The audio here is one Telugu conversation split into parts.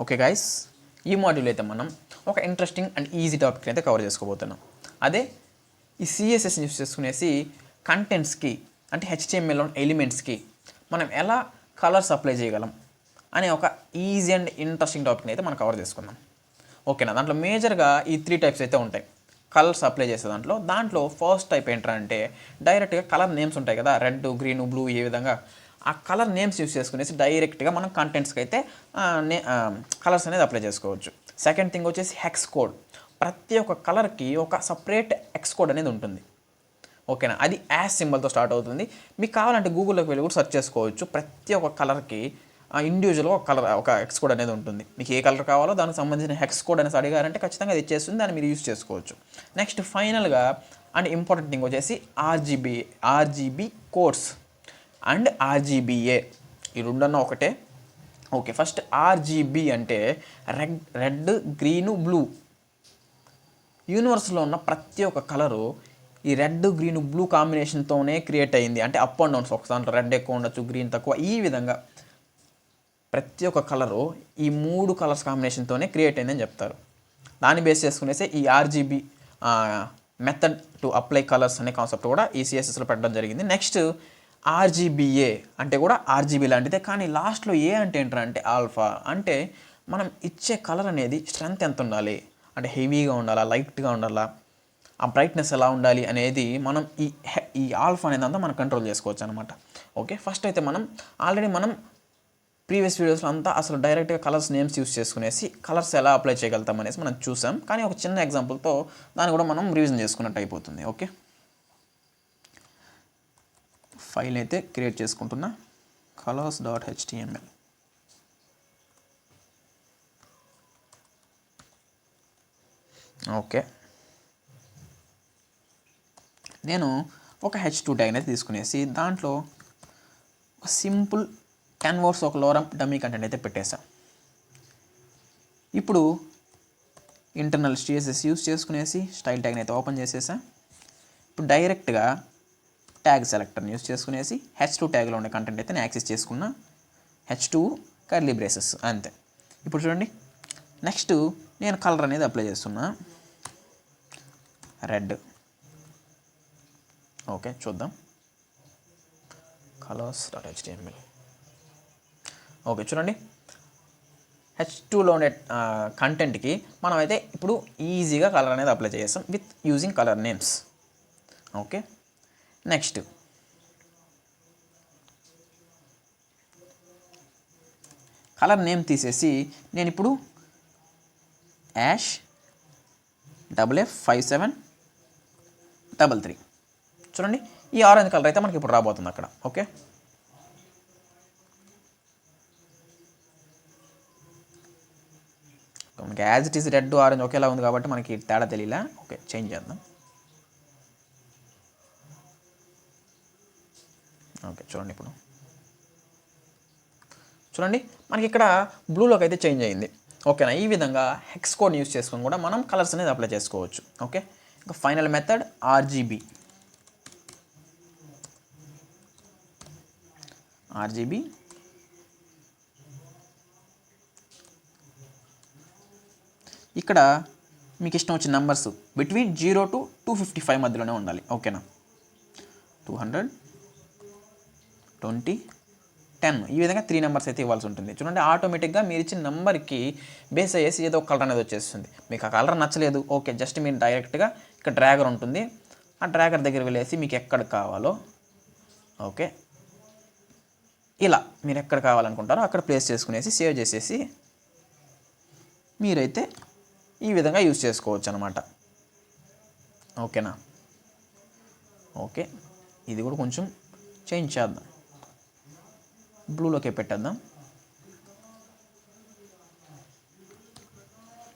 ఓకే గైస్, ఈ మాడ్యూల్ అయితే మనం ఒక ఇంట్రెస్టింగ్ అండ్ ఈజీ టాపిక్ అయితే కవర్ చేసుకోబోతున్నాం. అదే ఈ సిఎస్ఎస్ యూస్ చేసుకునేసి కంటెంట్స్కి అంటే హెచ్టిఎంఎల్ ఎలిమెంట్స్కి మనం ఎలా కలర్స్ అప్లై చేయగలం అనే ఒక ఈజీ అండ్ ఇంట్రెస్టింగ్ టాపిక్ని అయితే మనం కవర్ చేసుకుందాం. ఓకేనా, దాంట్లో మేజర్గా ఈ 3 టైప్స్ అయితే ఉంటాయి కలర్స్ అప్లై చేసే దాంట్లో ఫస్ట్ టైప్ ఏంటంటే డైరెక్ట్గా కలర్ నేమ్స్ ఉంటాయి కదా, రెడ్, గ్రీన్, బ్లూ, ఏ విధంగా ఆ కలర్ నేమ్స్ యూస్ చేసుకునేసి డైరెక్ట్గా మనం కంటెంట్స్కి అయితే కలర్స్ అనేది అప్లై చేసుకోవచ్చు. సెకండ్ థింగ్ వచ్చేసి హెక్స్ కోడ్. ప్రతి ఒక్క కలర్కి ఒక సపరేట్ హెక్స్ కోడ్ అనేది ఉంటుంది. ఓకేనా, అది యాష్ సింబల్తో స్టార్ట్ అవుతుంది. మీకు కావాలంటే గూగుల్లోకి వెళ్ళి కూడా సెర్చ్ చేసుకోవచ్చు. ప్రతి ఒక్క కలర్కి ఇండివిజువల్గా ఒక కలర్ ఒక హెక్స్ కోడ్ అనేది ఉంటుంది. మీకు ఏ కలర్ కావాలో దానికి సంబంధించిన హెక్స్ కోడ్ అనేది అడిగారంటే ఖచ్చితంగా అది ఇచ్చేస్తుంది, దాన్ని మీరు యూస్ చేసుకోవచ్చు. నెక్స్ట్ ఫైనల్గా అండ్ ఇంపార్టెంట్ థింగ్ వచ్చేసి ఆర్జీబీ కోడ్స్ అండ్ ఆర్జీబీఏ, ఈ రెండన్న ఒకటే. ఓకే, ఫస్ట్ ఆర్జీబీ అంటే రెడ్, గ్రీను, బ్లూ. యూనివర్స్లో ఉన్న ప్రతి ఒక్క కలరు ఈ రెడ్, గ్రీన్, బ్లూ కాంబినేషన్తోనే క్రియేట్ అయ్యింది. అంటే అప్ అండ్ డౌన్స్, ఒక దాంట్లో రెడ్ ఎక్కువ ఉండొచ్చు, గ్రీన్ తక్కువ, ఈ విధంగా ప్రతి ఒక్క కలరు ఈ 3 కలర్స్ కాంబినేషన్తోనే క్రియేట్ అయిందని చెప్తారు. దాన్ని బేస్ చేసుకునేసి ఈ RGB method to apply colours అనే కాన్సెప్ట్ కూడా ఈ సిఎస్ఎస్లో పెట్టడం జరిగింది. నెక్స్ట్ ఆర్జీబీఏ అంటే కూడా ఆర్జీబీ లాంటిదే, కానీ లాస్ట్లో ఏ అంటే ఏంటంటే ఆల్ఫా. అంటే మనం ఇచ్చే కలర్ అనేది స్ట్రెంత్ ఎంత ఉండాలి, అంటే హెవీగా ఉండాలా, లైట్గా ఉండాలా, ఆ బ్రైట్నెస్ ఎలా ఉండాలి అనేది మనం ఈ ఆల్ఫా అనేది అంతా మనం కంట్రోల్ చేసుకోవచ్చు అనమాట. ఓకే, ఫస్ట్ అయితే ఆల్రెడీ మనం ప్రీవియస్ వీడియోస్లో అంతా అసలు డైరెక్ట్గా కలర్స్ నేమ్స్ యూస్ చేసుకునేసి కలర్స్ ఎలా అప్లై చేయగలుగుతాం అనేసి మనం చూసాం. కానీ ఒక చిన్న ఎగ్జాంపుల్తో దాన్ని కూడా మనం రివిజన్ చేసుకున్నట్టు అయిపోతుంది. ఓకే, ఫైల్ అయితే క్రియేట్ చేసుకుంటున్నా, colors.html. ఓకే, నేను ఒక H2 ట్యాగ్ అయితే తీసుకునేసి దాంట్లో ఒక సింపుల్ 10 words ఒక లోరం డమ్మీ కంటెంట్ అయితే పెట్టేసా. ఇప్పుడు ఇంటర్నల్ సిఎస్ఎస్ యూస్ చేసుకునేసి స్టైల్ ట్యాగ్ని అయితే ఓపెన్ చేసేసా. ఇప్పుడు డైరెక్ట్గా ట్యాగ్ సెలెక్టర్ని యూస్ చేసుకునేసి H2 ట్యాగ్లో ఉండే కంటెంట్ అయితే నేను యాక్సెస్ చేసుకున్నా. H2 కర్లీ బ్రేసెస్ అంతే. ఇప్పుడు చూడండి, నెక్స్ట్ నేను కలర్ అనేది అప్లై చేస్తున్నా, రెడ్. ఓకే, చూద్దాం, colors.html. ఓకే, చూడండి, H2లో ఉండే కంటెంట్కి మనం అయితే ఇప్పుడు ఈజీగా కలర్ అనేది అప్లై చేస్తాం with using colour names. Okay, next colour name తీసేసి నేను ఇప్పుడు యాష్ FF5733 చూడండి, ఈ ఆరెంజ్ కలర్ అయితే మనకి ఇప్పుడు రాబోతుంది అక్కడ. ఓకే, మనకి as it is red, orange ఒకేలా ఉంది కాబట్టి మనకి తేడా తెలియలే. ఓకే, చేంజ్ చేద్దాం. ఓకే, చూడండి, ఇప్పుడు చూడండి మనకి ఇక్కడ బ్లూలోకి అయితే చేంజ్ అయింది. ఓకేనా, ఈ విధంగా హెక్స్ కోడ్ యూస్ చేసుకొని కూడా మనం కలర్స్ అనేది అప్లై చేసుకోవచ్చు. ఓకే, ఇంకా ఫైనల్ మెథడ్ ఆర్జీబీ. ఇక్కడ మీకు ఇష్టం వచ్చిన నెంబర్స్ బిట్వీన్ 0 to 255 మధ్యలోనే ఉండాలి. ఓకేనా, 200, 20, 10 ఈ విధంగా 3 నెంబర్స్ అయితే ఇవ్వాల్సి ఉంటుంది. చూడండి, ఆటోమేటిక్గా మీరు ఇచ్చిన నెంబర్కి బేస్ అయ్యేసి ఏదో ఒక కలర్ అనేది వచ్చేస్తుంది. మీకు ఆ కలర్ నచ్చలేదు, ఓకే, జస్ట్ మీరు డైరెక్ట్గా ఇక్కడ డ్రాగర్ ఉంటుంది, ఆ డ్రాగర్ దగ్గర వెళ్ళేసి మీకు ఎక్కడ కావాలో, ఓకే, ఇలా మీరు ఎక్కడ కావాలనుకుంటారో అక్కడ ప్లేస్ చేసుకునేసి సేవ్ చేసేసి మీరైతే ఈ విధంగా యూజ్ చేసుకోవచ్చు అనమాట. ఓకేనా, ఓకే, ఇది కూడా కొంచెం చేంజ్ చేద్దాం, బ్లూలోకే పెట్టేద్దాం.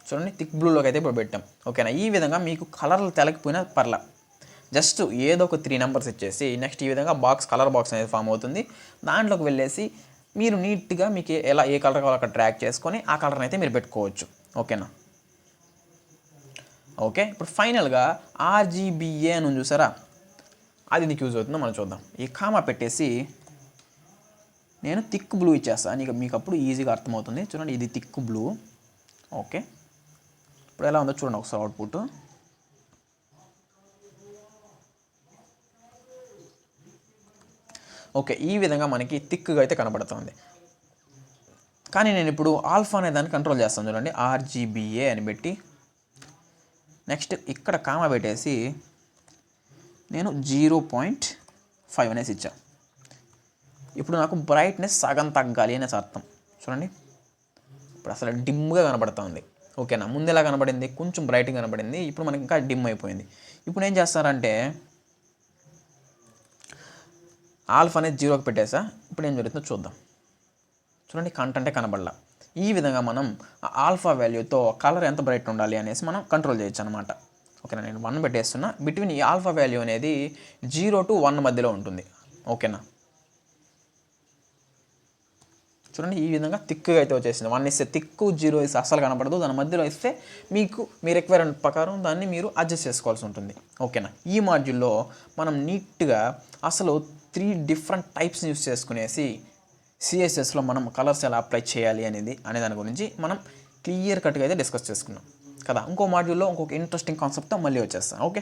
చూడండి, థిక్ బ్లూలోకి అయితే ఇప్పుడు పెట్టాం. ఓకేనా, ఈ విధంగా మీకు కలర్లు తెలకపోయినా పర్లా, జస్ట్ ఏదో ఒక 3 నెంబర్స్ ఇచ్చేసి నెక్స్ట్ ఈ విధంగా కలర్ బాక్స్ అనేది ఫామ్ అవుతుంది. దాంట్లోకి వెళ్ళేసి మీరు నీట్గా మీకు ఏ కలర్ కావాలో అక్కడ ట్రాక్ చేసుకొని ఆ కలర్ని అయితే మీరు పెట్టుకోవచ్చు. ఓకేనా, ఓకే, ఇప్పుడు ఫైనల్గా ఆర్జీబీఏ అని చూసారా, అది నీకు యూజ్ అవుతుందో మనం చూద్దాం. ఈ కామా పెట్టేసి నేను థిక్ బ్లూ ఇచ్చేస్తాను, నీకు మీకు అప్పుడు ఈజీగా అర్థమవుతుంది. చూడండి ఇది థిక్ బ్లూ. ఓకే, ఇప్పుడు ఎలా ఉందో చూడండి ఒకసారి అవుట్పుట్. ఓకే, ఈ విధంగా మనకి థిక్గా అయితే కనబడుతుంది. కానీ నేను ఇప్పుడు ఆల్ఫా అనే దాన్ని కంట్రోల్ చేస్తాను. చూడండి RGBA అని పెట్టి నెక్స్ట్ ఇక్కడ కామా పెట్టేసి నేను 0.5 అనేసి ఇచ్చా. ఇప్పుడు నాకు బ్రైట్నెస్ సగం తగ్గాలి అనేసి అర్థం. చూడండి ఇప్పుడు అసలు డిమ్గా కనబడుతుంది. ఓకేనా, ముందు ఎలా కనబడింది, కొంచెం బ్రైట్గా కనబడింది, ఇప్పుడు మనకి ఇంకా డిమ్ అయిపోయింది. ఇప్పుడు ఏం చేస్తారంటే ఆల్ఫా అనేది 0కి పెట్టేసా. ఇప్పుడు ఏం జరుగుతుందో చూద్దాం. చూడండి కంటెంటే కనబడలా. ఈ విధంగా మనం ఆల్ఫా వాల్యూతో కలర్ ఎంత బ్రైట్ ఉండాలి అనేసి మనం కంట్రోల్ చేయొచ్చు అనమాట. ఓకేనా, నేను 1 పెట్టేస్తున్నా. బిట్వీన్ ఈ ఆల్ఫా వాల్యూ అనేది 0 to 1 మధ్యలో ఉంటుంది. ఓకేనా, చూడండి ఈ విధంగా థిక్గా అయితే వచ్చేసింది. 1 ఇస్తే థిక్కు, 0 ఇస్తే అస్సలు కనపడదు. దాని మధ్యలో ఇస్తే మీకు మీ రిక్వైర్మెంట్ ప్రకారం దాన్ని మీరు అడ్జస్ట్ చేసుకోవాల్సి ఉంటుంది. ఓకేనా, ఈ మాడ్యూల్లో మనం నీట్గా అసలు 3 డిఫరెంట్ టైప్స్ని యూస్ చేసుకునేసి సిఎస్ఎస్లో మనం కలర్స్ ఎలా అప్లై చేయాలి అనే దాని గురించి మనం క్లియర్ కట్గా అయితే డిస్కస్ చేసుకున్నాం కదా. ఇంకో మాడ్యూల్లో ఇంకొక ఇంట్రెస్టింగ్ కాన్సెప్ట్తో మళ్ళీ వచ్చేస్తాను. ఓకే.